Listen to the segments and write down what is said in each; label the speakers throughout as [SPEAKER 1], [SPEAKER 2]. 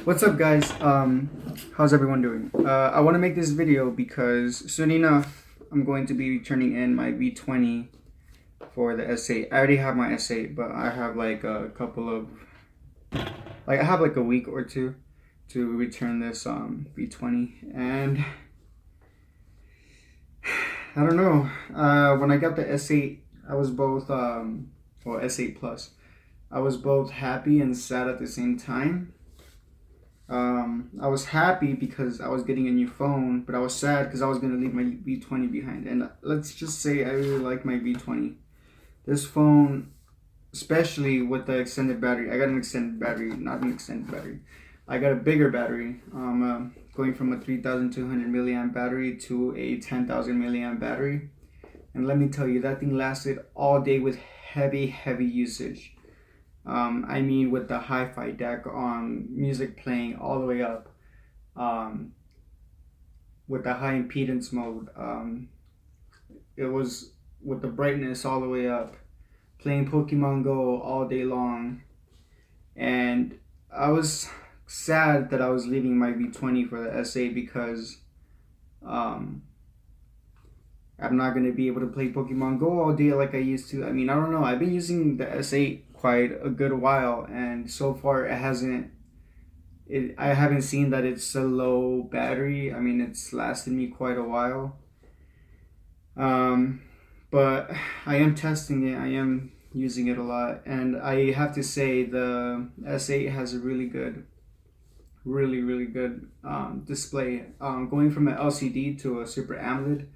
[SPEAKER 1] What's up, guys? How's everyone doing? I want to make this video because soon enough I'm going to be turning in my V20 for the S8. I already have my S8, but I have like a couple of I have like a week or two to return this V20, and I don't know. When I got the S8, I was both well, S8 Plus. I was both happy and sad at the same time. I was happy because I was getting a new phone, but I was sad because I was going to leave my V20 behind. And let's just say I really like my V20. This phone, especially with the extended battery, I got an extended battery, not an extended battery. I got a bigger battery, going from a 3,200 milliamp battery to a 10,000 milliamp battery. And let me tell you, that thing lasted all day with heavy usage. I mean, with the hi-fi deck on, music playing all the way up, with the high impedance mode, it was with the brightness all the way up, playing Pokemon Go all day long. And I was sad that I was leaving my V20 for the S8 because I'm not going to be able to play Pokemon Go all day like I used to. I mean, I don't know. I've been using the S8 quite a good while, and so far I haven't seen that it's a low battery. I mean, it's lasted me quite a while. But I am testing it. I am using it a lot, and I have to say the S8 has a really good display. Going from an LCD to a Super AMOLED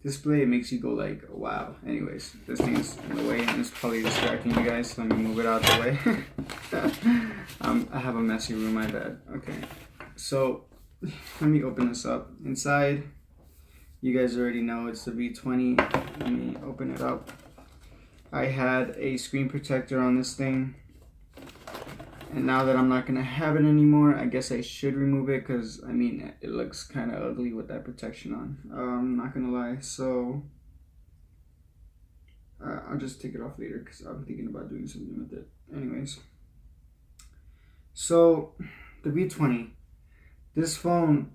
[SPEAKER 1] display, it makes you go like, wow. Anyways, this thing's in the way and it's probably distracting you guys. Let me move it out of the way. I have a messy room, my bad. Okay, so let me open this up. Inside, you guys already know it's the V20. Let me open it up. I had a screen protector on this thing, and now that I'm not gonna have it anymore, I guess I should remove it because, I mean, it looks kind of ugly with that protection on. I'm not gonna lie. So I'll just take it off later because I'm thinking about doing something with it. Anyways, so the V20, this phone,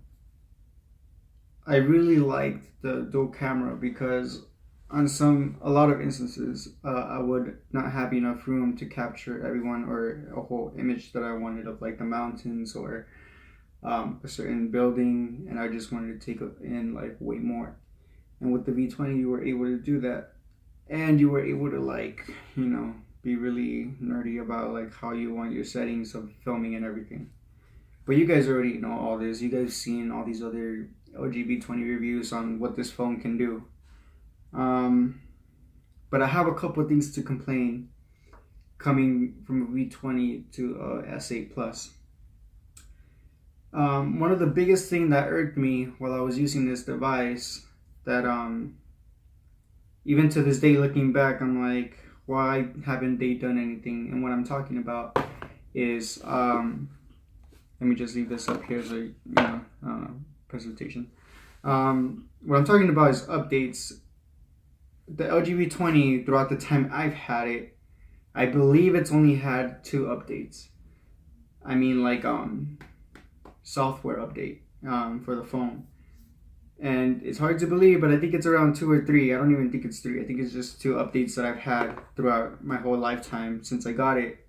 [SPEAKER 1] I really liked the dual camera because on a lot of instances, I would not have enough room to capture everyone or a whole image that I wanted of like the mountains or a certain building, and I just wanted to take in like way more. And with the V20, you were able to do that, and you were able to, like, you know, be really nerdy about like how you want your settings of filming and everything. But you guys already know all this. You guys seen all these other LGV20 reviews on what this phone can do. But I have a couple of things to complain coming from a V20 to a S8 Plus. One of the biggest thing that irked me while I was using this device, that even to this day looking back, I'm like, why haven't they done anything? And what I'm talking about is, let me just leave this up here as a presentation. What I'm talking about is updates. The LGV20, throughout the time I've had it, I believe it's only had 2 updates. I mean, like software update for the phone. And it's hard to believe, but I think it's around 2 or 3. I don't even think it's 3. I think it's just 2 updates that I've had throughout my whole lifetime since I got it,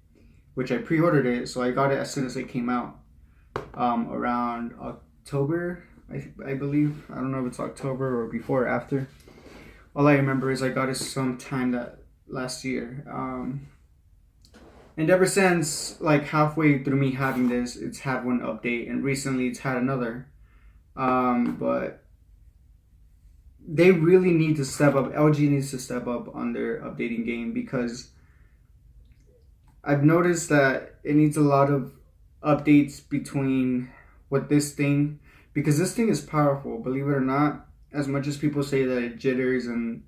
[SPEAKER 1] which I pre-ordered it, so I got it as soon as it came out, around October, I believe. I don't know if it's October or before or after. All I remember is I got it sometime that last year. And ever since, like halfway through me having this, it's had 1 update, and recently it's had another. But they really need to step up. LG needs to step up on their updating game, because I've noticed that it needs a lot of updates between what this thing, because this thing is powerful, believe it or not. As much as people say that it jitters and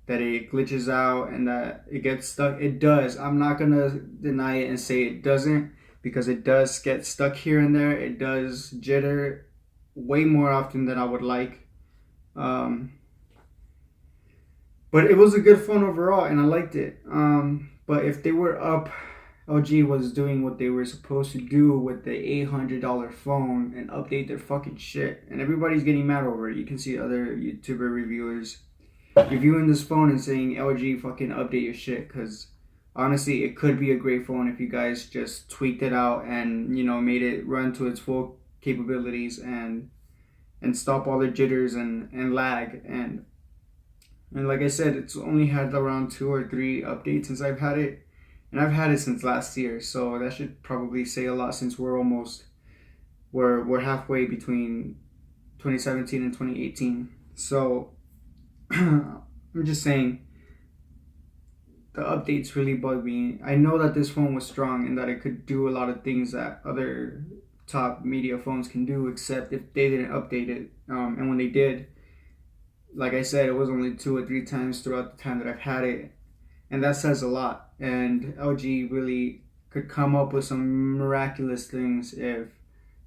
[SPEAKER 1] that it glitches out and that it gets stuck, it does. I'm not gonna deny it and say it doesn't, because it does get stuck here and there. It does jitter way more often than I would like. But it was a good phone overall, and I liked it. But if they were up LG was doing what they were supposed to do with the $800 phone and update their fucking shit. And everybody's getting mad over it. You can see other YouTuber reviewers reviewing this phone and saying, LG, fucking update your shit. Because honestly, it could be a great phone if you guys just tweaked it out and, you know, made it run to its full capabilities and stop all the jitters and lag. And like I said, it's only had around 2 or 3 updates since I've had it. And I've had it since last year, so that should probably say a lot since we're halfway between 2017 and 2018. So I'm just saying, the updates really bug me. I know that this phone was strong and that it could do a lot of things that other top media phones can do, except if they didn't update it. And when they did, like I said, it was only 2 or 3 times throughout the time that I've had it. And that says a lot. And LG really could come up with some miraculous things if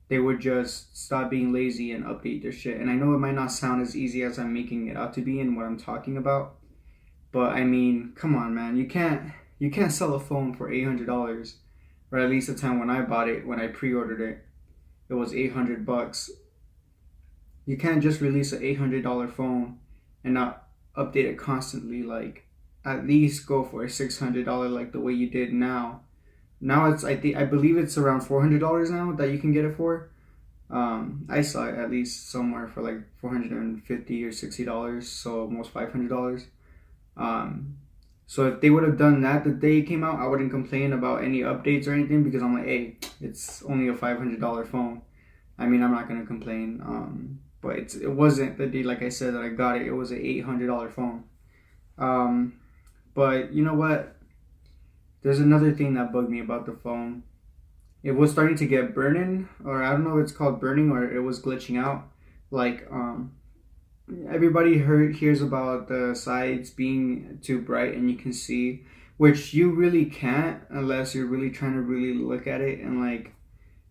[SPEAKER 1] they would just stop being lazy and update their shit. And I know it might not sound as easy as I'm making it out to be and what I'm talking about. But I mean, come on, man. You can't sell a phone for $800. Or at least the time when I bought it, when I pre-ordered it, it was $800. You can't just release an $800 phone and not update it constantly. Like, at least go for a $600 like the way you did now. Now it's I believe it's around $400 now that you can get it for. I saw it at least somewhere for like $450 or $60, so almost $500. So if they would have done that the day it came out, I wouldn't complain about any updates or anything, because I'm like, hey, it's only a $500 phone. I mean, I'm not gonna complain. But it wasn't the day, like I said, that I got it. It was an $800 phone. But you know what? There's another thing that bugged me about the phone. It was starting to get burning, or I don't know if it's called burning, or it was glitching out. Like, everybody hears about the sides being too bright and you can see, which you really can't unless you're really trying to really look at it and like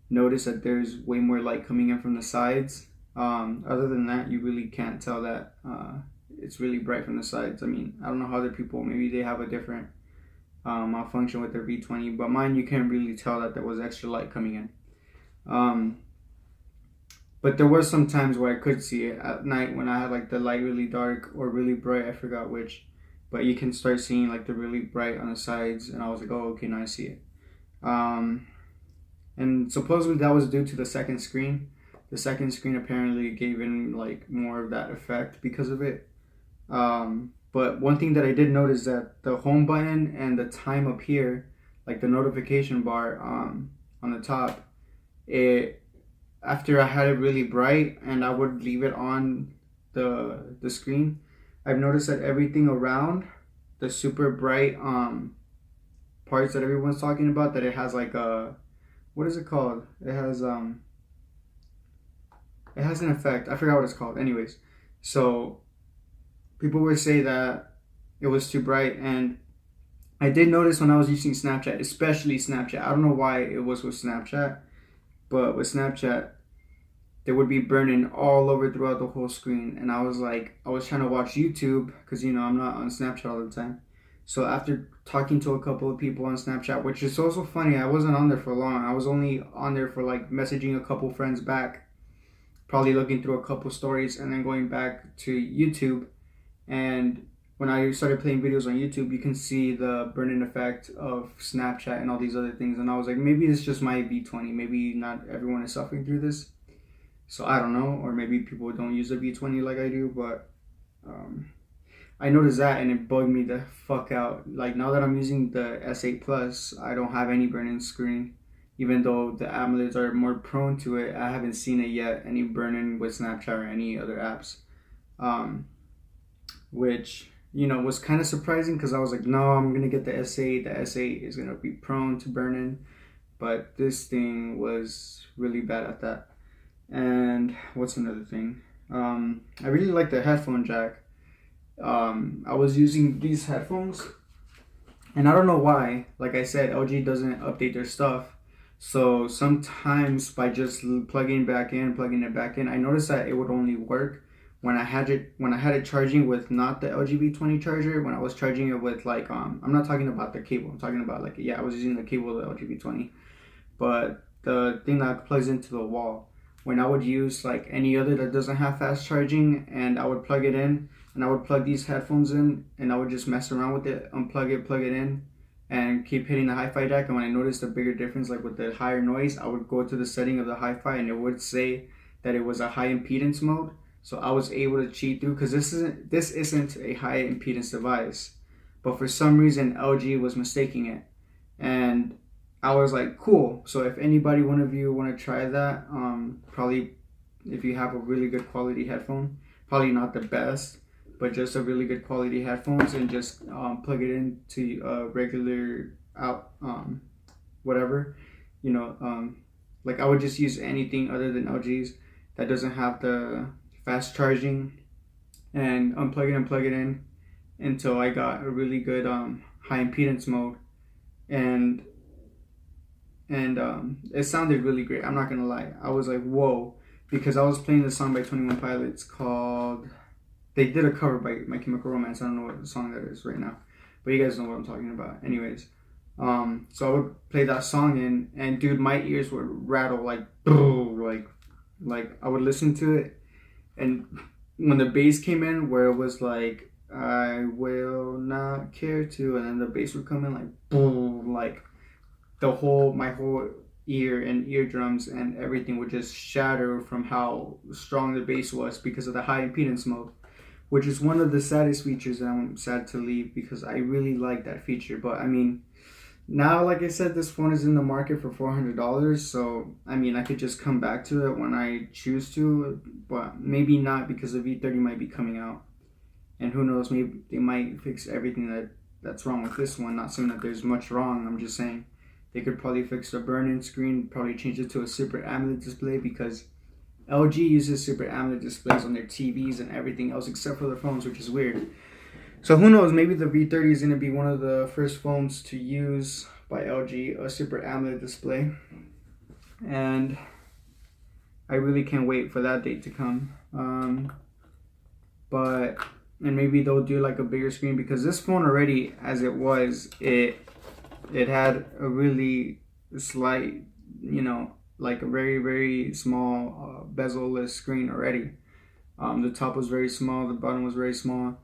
[SPEAKER 1] notice that there's way more light coming in from the sides. Other than that, you really can't tell that it's really bright from the sides. I mean, I don't know how other people, maybe they have a different malfunction with their V20, but mine, you can't really tell that there was extra light coming in. But there were some times where I could see it at night when I had like the light really dark or really bright, I forgot which, but you can start seeing like the really bright on the sides, and I was like, oh, okay, now I see it. And supposedly that was due to the second screen. The second screen apparently gave in like more of that effect because of it. But one thing that I did notice, that the home button and the time up here, like the notification bar on the top, it, after I had it really bright and I would leave it on the screen, I've noticed that everything around the super bright parts that everyone's talking about, that it has like a, what is it called? It has an effect. I forgot what it's called. Anyways, so people would say that it was too bright, and I did notice when I was using Snapchat, especially Snapchat. I don't know why it was with Snapchat, but with Snapchat, they would be burning all over throughout the whole screen. And I was like, I was trying to watch YouTube because, you know, I'm not on Snapchat all the time. So after talking to a couple of people on Snapchat, which is also funny, I wasn't on there for long. I was only on there for like messaging a couple friends back, probably looking through a couple stories, and then going back to YouTube. And when I started playing videos on YouTube, you can see the burn-in effect of Snapchat and all these other things. And I was like, maybe it's just my V20. Maybe not everyone is suffering through this. So I don't know. Or maybe people don't use the V20 like I do. But I noticed that, and it bugged me the fuck out. Like, now that I'm using the S8 Plus, I don't have any burn-in screen. Even though the AMOLEDs are more prone to it, I haven't seen it yet, any burn-in with Snapchat or any other apps. Which, you know, was kind of surprising, because I was like, no, I'm going to get the S8. The S8 is going to be prone to burn-in. But this thing was really bad at that. And what's another thing? I really like the headphone jack. I was using these headphones, and I don't know why. Like I said, LG doesn't update their stuff. So sometimes by just plugging it back in, I noticed that it would only work when I had it charging with not the LGV20 charger, when I was charging it with like I'm not talking about the cable, I'm talking about like, yeah, I was using the cable of the LGV20, but the thing that plugs into the wall. When I would use like any other that doesn't have fast charging, and I would plug it in, and I would plug these headphones in, and I would just mess around with it, unplug it, plug it in, and keep hitting the hi-fi jack. And when I noticed a bigger difference, like with the higher noise, I would go to the setting of the hi-fi, and it would say that it was a high impedance mode. So I was able to cheat through, because this isn't a high impedance device, but for some reason LG was mistaking it, and I was like, cool. So if anybody, one of you want to try that, probably if you have a really good quality headphone, probably not the best, but just a really good quality headphones, and just plug it into a regular out, whatever, like I would just use anything other than LG's that doesn't have the fast charging, and unplug it and plug it in until I got a really good high impedance mode, and it sounded really great. I'm not gonna lie, I was like, whoa, because I was playing the song by 21 Pilots called, they did a cover by My Chemical Romance. I don't know what the song that is right now, but you guys know what I'm talking about. Anyways, so I would play that song in, and dude, my ears would rattle like I would listen to it, and when the bass came in, where it was like, I will not care to, and then the bass would come in like boom, like my whole ear and eardrums and everything would just shatter from how strong the bass was, because of the high impedance mode, which is one of the saddest features that I'm sad to leave, because I really like that feature. But I mean, now, like I said, this phone is in the market for $400, so I mean, I could just come back to it when I choose to, but maybe not, because the V30 might be coming out, and who knows, maybe they might fix everything that's wrong with this one. Not saying that there's much wrong, I'm just saying they could probably fix the burn-in screen, probably change it to a Super AMOLED display, because LG uses Super AMOLED displays on their TVs and everything else except for their phones, which is weird. So who knows, maybe the V30 is going to be one of the first phones to use by LG a Super AMOLED display. And I really can't wait for that date to come. And maybe they'll do like a bigger screen, because this phone already, as it was, it had a really slight, like a very, very small bezel-less screen already. The top was very small, the bottom was very small.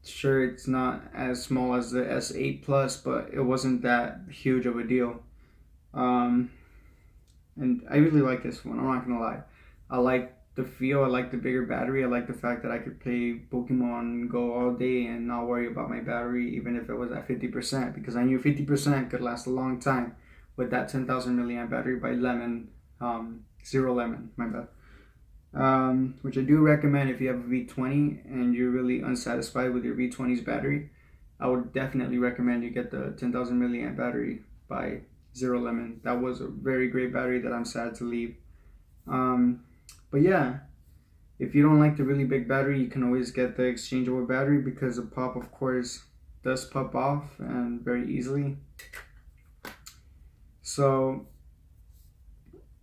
[SPEAKER 1] Sure, it's not as small as the S8 Plus, but it wasn't that huge of a deal. And I really like this one, I'm not gonna lie. I like the feel, I like the bigger battery, I like the fact that I could play Pokemon Go all day and not worry about my battery, even if it was at 50%, because I knew 50% could last a long time with that 10,000 milliamp battery by Zero Lemon, my bad. Which I do recommend if you have a V20 and you're really unsatisfied with your V20's battery. I would definitely recommend you get the 10,000 milliamp battery by Zero Lemon. That was a very great battery that I'm sad to leave. But yeah, if you don't like the really big battery, you can always get the exchangeable battery, because the pop, of course, does pop off and very easily. So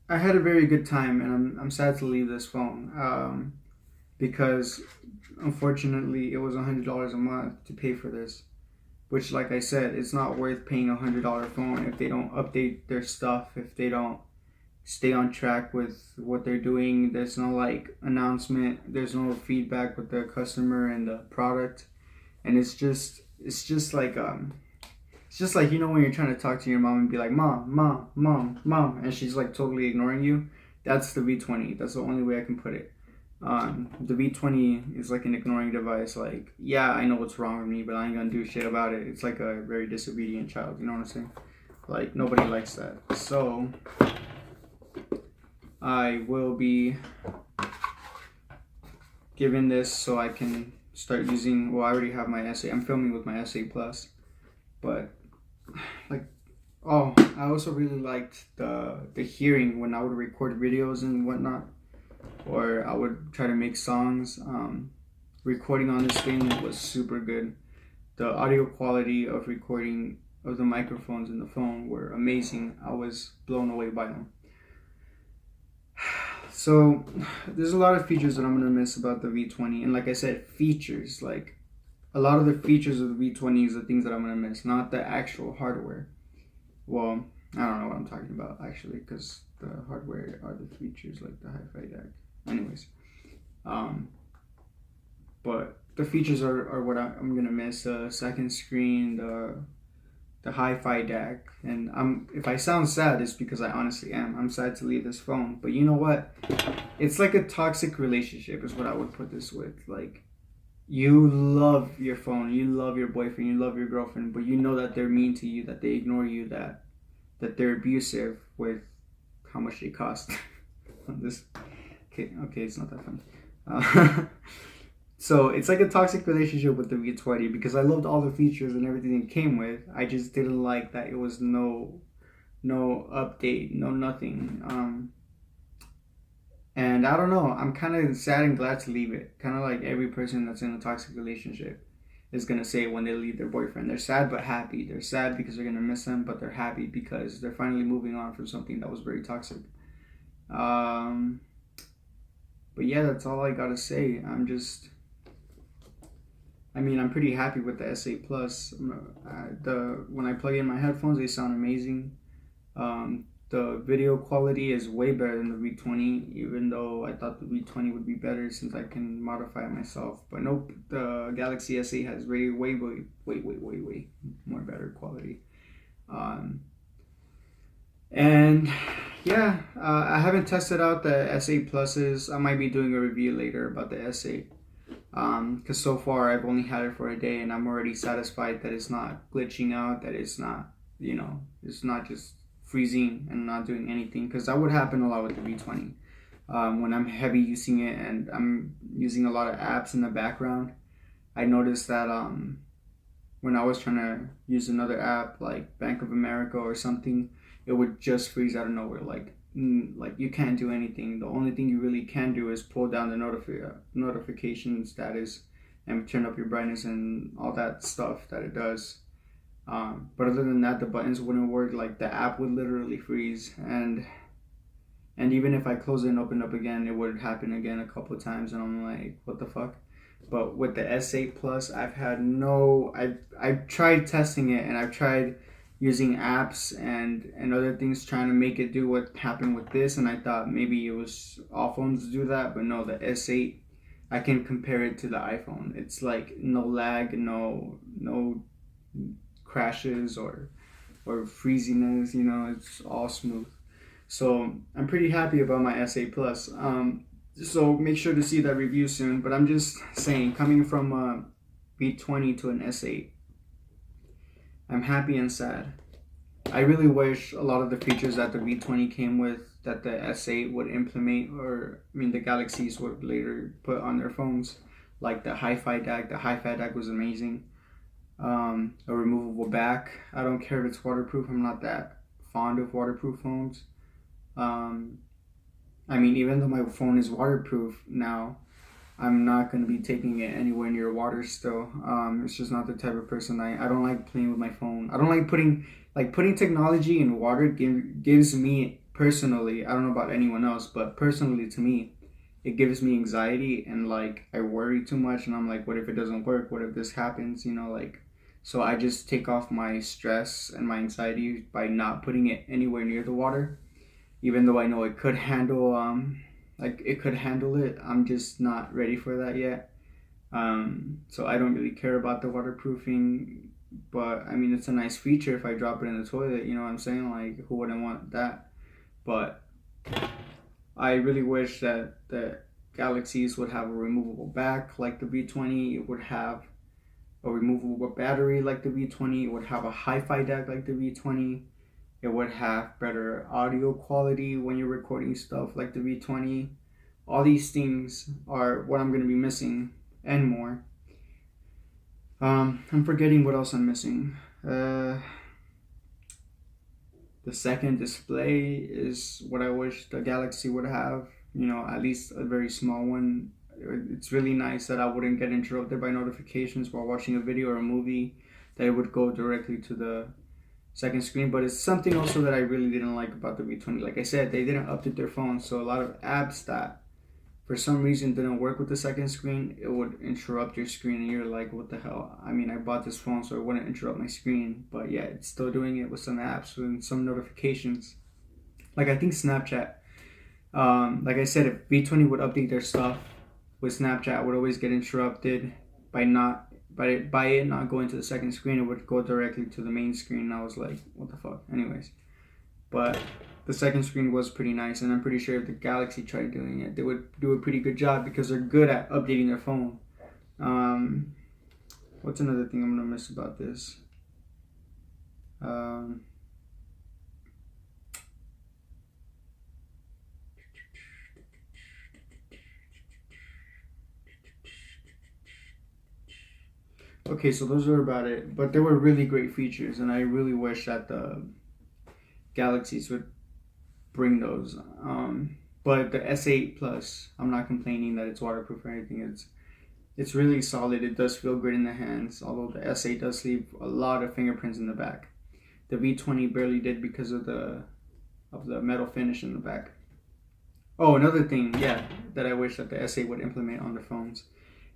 [SPEAKER 1] I had a very good time, and I'm sad to leave this phone, because unfortunately it was $100 a month to pay for this, which, like I said, it's not worth paying $100 phone if they don't update their stuff, if they don't stay on track with what they're doing. There's no like announcement, there's no feedback with the customer and the product, and it's just like when you're trying to talk to your mom and be like, mom, and she's like totally ignoring you. That's the V20. That's the only way I can put it. The V20 is like an ignoring device. Like, yeah, I know what's wrong with me, but I ain't gonna do shit about it. It's like a very disobedient child, you know what I'm saying? Like, nobody likes that. So I will be given this so I can start using, well, I already have my S8. I'm filming with my S8 Plus, but like, oh, I also really liked the hearing when I would record videos and whatnot, or I would try to make songs. Recording on this thing was super good. The audio quality of recording of the microphones in the phone were amazing. I was blown away by them. So there's a lot of features that I'm gonna miss about the V20, and like I said, features, like a lot of the features of the V20 is the things that I'm gonna miss, not the actual hardware. Well, I don't know what I'm talking about actually, because the hardware are the features, like the hi-fi DAC. Anyways, but the features are what I'm gonna miss. The second screen, the hi-fi DAC, and if I sound sad, it's because I honestly am. I'm sad to leave this phone, but you know what? It's like a toxic relationship, is what I would put this with. Like, you love your phone, you love your boyfriend, you love your girlfriend, but you know that they're mean to you, that they ignore you, that they're abusive with how much they cost. This, okay, it's not that funny. So it's like a toxic relationship with the V20 because I loved all the features and everything it came with. I just didn't like that it was no update, no nothing. And I don't know. I'm kind of sad and glad to leave it. Kind of like every person that's in a toxic relationship is gonna say when they leave their boyfriend. They're sad but happy. They're sad because they're gonna miss them, but they're happy because they're finally moving on from something that was very toxic. But yeah, that's all I gotta say. I'm pretty happy with the S8 Plus. When I plug in my headphones, they sound amazing. The video quality is way better than the V20, even though I thought the V20 would be better since I can modify it myself. But nope, the Galaxy S8 has way more better quality. And yeah, I haven't tested out the S8 Pluses. I might be doing a review later about the S8. Because so far I've only had it for a day and I'm already satisfied that it's not glitching out, that it's not, it's not just freezing and not doing anything, because that would happen a lot with the V20. When I'm heavy using it and I'm using a lot of apps in the background, I noticed that when I was trying to use another app like Bank of America or something, it would just freeze out of nowhere. Like you can't do anything. The only thing you really can do is pull down the notification status and turn up your brightness and all that stuff that it does. But other than that, the buttons wouldn't work. Like, the app would literally freeze, and even if I close it and open up again, it would happen again a couple of times, and I'm like, what the fuck? But with the S8 Plus, I've tried testing it, and I've tried using apps and other things trying to make it do what happened with this, and I thought maybe it was all phones do that, but no, the S8, I can compare it to the iPhone. It's like no lag, no crashes or freeziness, it's all smooth. So I'm pretty happy about my S8 Plus. So make sure to see that review soon, but I'm just saying, coming from a V20 to an S8, I'm happy and sad. I really wish a lot of the features that the V20 came with, that the S8 would implement, the Galaxies would later put on their phones, like the hi-fi DAC. The hi-fi DAC was amazing. A removable back. I don't care if it's waterproof. I'm not that fond of waterproof phones. Even though my phone is waterproof now, I'm not going to be taking it anywhere near water still. It's just not the type of person I don't like playing with my phone. I don't like putting technology in water gives me personally, I don't know about anyone else, but personally to me, it gives me anxiety, and I worry too much, and I'm like, what if it doesn't work? What if this happens? So I just take off my stress and my anxiety by not putting it anywhere near the water, even though I know it could handle it. I'm just not ready for that yet. So I don't really care about the waterproofing, but it's a nice feature if I drop it in the toilet, you know what I'm saying? Like, who wouldn't want that? But I really wish that the Galaxies would have a removable back like the V20. It would have a removable battery like the V20. It would have a hi-fi DAC like the V20. It would have better audio quality when you're recording stuff like the V20. All these things are what I'm going to be missing and more. I'm forgetting what else I'm missing. The second display is what I wish the Galaxy would have. At least a very small one. It's really nice that I wouldn't get interrupted by notifications while watching a video or a movie, that it would go directly to second screen. But it's something also that I really didn't like about the V20. Like I said, they didn't update their phone, so a lot of apps that for some reason didn't work with the second screen, it would interrupt your screen, and you're like, what the hell? I mean, I bought this phone so it wouldn't interrupt my screen, but yeah, it's still doing it with some apps and some notifications. Like I think Snapchat, like I said, if V20 would update their stuff with Snapchat, would always get interrupted by it not going to the second screen. It would go directly to the main screen, and I was like, what the fuck? Anyways, but the second screen was pretty nice, and I'm pretty sure if the Galaxy tried doing it, they would do a pretty good job because they're good at updating their phone. What's another thing I'm gonna miss about this? Okay, so those are about it, but there were really great features, and I really wish that the Galaxies would bring those. But the S8 Plus, I'm not complaining that it's waterproof or anything. It's really solid. It does feel good in the hands, although the S8 does leave a lot of fingerprints in the back. The V20 barely did because of the metal finish in the back. Oh, another thing, yeah, that I wish that the S8 would implement on their phones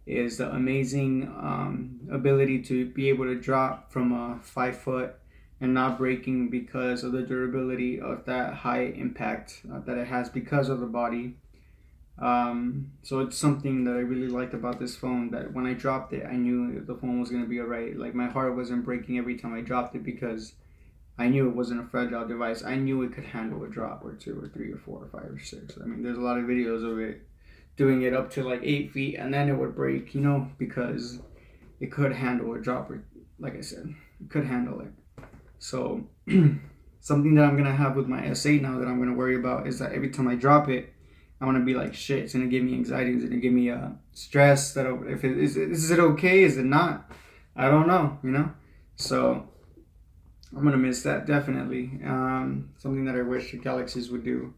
[SPEAKER 1] is the amazing ability to be able to drop from a 5 foot and not breaking because of the durability of that high impact that it has because of the body. So it's something that I really liked about this phone, that when I dropped it, I knew the phone was going to be alright. Like my heart wasn't breaking every time I dropped it because I knew it wasn't a fragile device. I knew it could handle a drop or 2 or 3 or 4 or 5 or 6. I mean, there's a lot of videos of it doing it up to like 8 feet and then it would break, because it could handle a drop, or like I said, it could handle it. So something that I'm going to have with my S8 now that I'm going to worry about is that every time I drop it, I'm going to be like, shit, it's going to give me anxiety. It's going to give me stress that if it is it okay? Is it not? I don't know, So I'm going to miss that definitely. Something that I wish the Galaxies would do.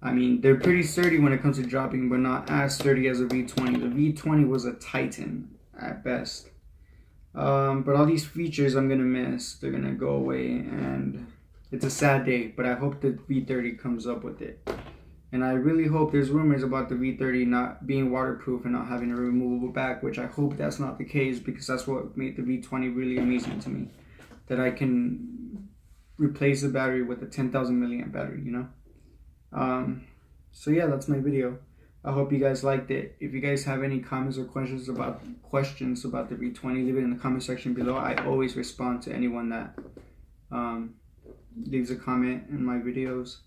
[SPEAKER 1] I mean, they're pretty sturdy when it comes to dropping, but not as sturdy as a V20. The V20 was a titan at best. But all these features I'm going to miss. They're going to go away, and it's a sad day, but I hope the V30 comes up with it. And I really hope, there's rumors about the V30 not being waterproof and not having a removable back, which I hope that's not the case, because that's what made the V20 really amazing to me. That I can replace the battery with a 10,000 milliamp battery, So yeah, that's my video. I hope you guys liked it. If you guys have any comments or questions about the V20, leave it in the comment section below. I always respond to anyone that leaves a comment in my videos.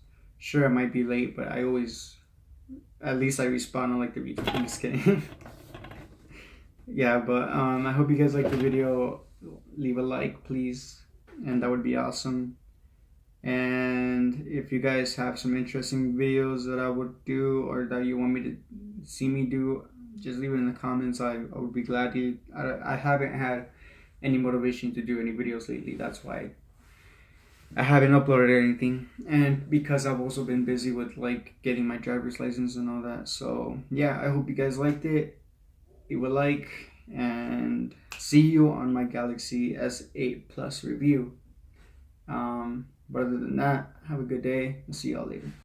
[SPEAKER 1] Sure, I might be late, but I always, at least I respond on like the V20. I'm just kidding. Yeah, but I hope you guys liked the video. Leave a like, please, and that would be awesome. And if you guys have some interesting videos that I would do, or that you want me to see me do, just leave it in the comments. I would be glad to. I haven't had any motivation to do any videos lately. That's why I haven't uploaded anything, and because I've also been busy with like getting my driver's license and all that. So yeah, I hope you guys liked it. Leave a like, and see you on my Galaxy S8 Plus review. But other than that, have a good day. I'll see y'all later.